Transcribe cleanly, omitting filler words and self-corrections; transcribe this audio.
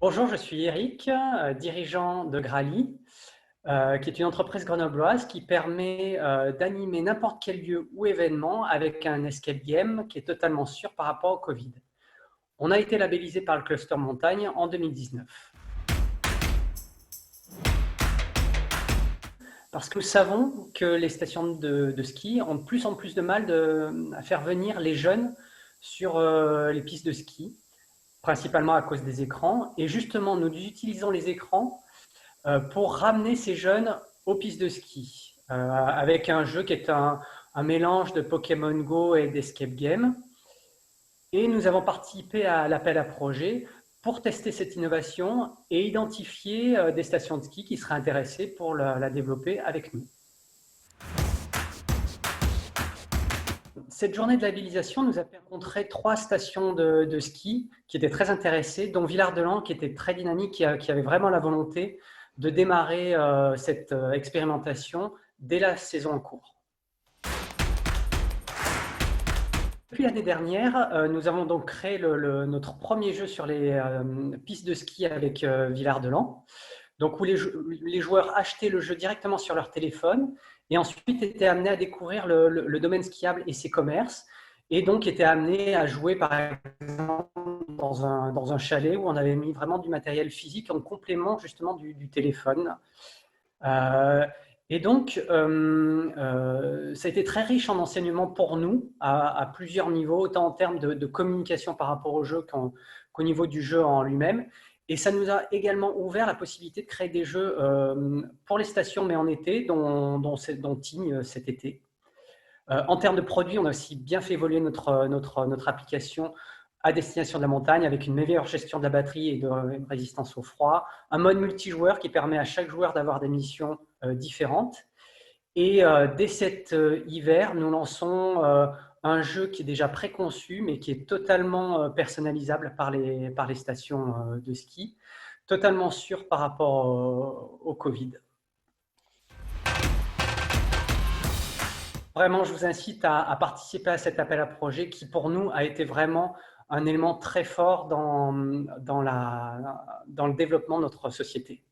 Bonjour, je suis Eric, dirigeant de Grally, qui est une entreprise grenobloise qui permet d'animer n'importe quel lieu ou événement avec un escape game qui est totalement sûr par rapport au Covid. On a été labellisé par le Cluster Montagne en 2019. Parce que nous savons que les stations de ski ont de plus en plus de mal à faire venir les jeunes sur les pistes de ski, principalement à cause des écrans. Et justement, nous utilisons les écrans pour ramener ces jeunes aux pistes de ski, avec un jeu qui est un mélange de Pokémon Go et d'Escape Game. Et nous avons participé à l'appel à projet pour tester cette innovation et identifier des stations de ski qui seraient intéressées pour la développer avec nous. Cette journée de labellisation nous a fait rencontrer 3 stations de ski qui étaient très intéressées, dont Villard-de-Lans qui était très dynamique, qui avait vraiment la volonté de démarrer cette expérimentation dès la saison en cours. Depuis l'année dernière, nous avons donc créé notre premier jeu sur les pistes de ski avec Villard-de-Lans, donc où les joueurs achetaient le jeu directement sur leur téléphone et ensuite étaient amenés à découvrir le domaine skiable et ses commerces, et donc étaient amenés à jouer par exemple dans un chalet où on avait mis vraiment du matériel physique en complément justement du téléphone. Et donc, ça a été très riche en enseignements pour nous à plusieurs niveaux, autant en termes de communication par rapport au jeu qu'au niveau du jeu en lui-même. Et ça nous a également ouvert la possibilité de créer des jeux pour les stations, mais en été, dont Tignes cet été. En termes de produits, on a aussi bien fait évoluer notre application à destination de la montagne avec une meilleure gestion de la batterie et de résistance au froid, un mode multijoueur qui permet à chaque joueur d'avoir des missions différentes. Et dès cet hiver, nous lançons un jeu qui est déjà préconçu, mais qui est totalement personnalisable par les stations de ski, totalement sûr par rapport au Covid. Vraiment, je vous incite à participer à cet appel à projet qui, pour nous, a été vraiment un élément très fort dans le développement de notre société.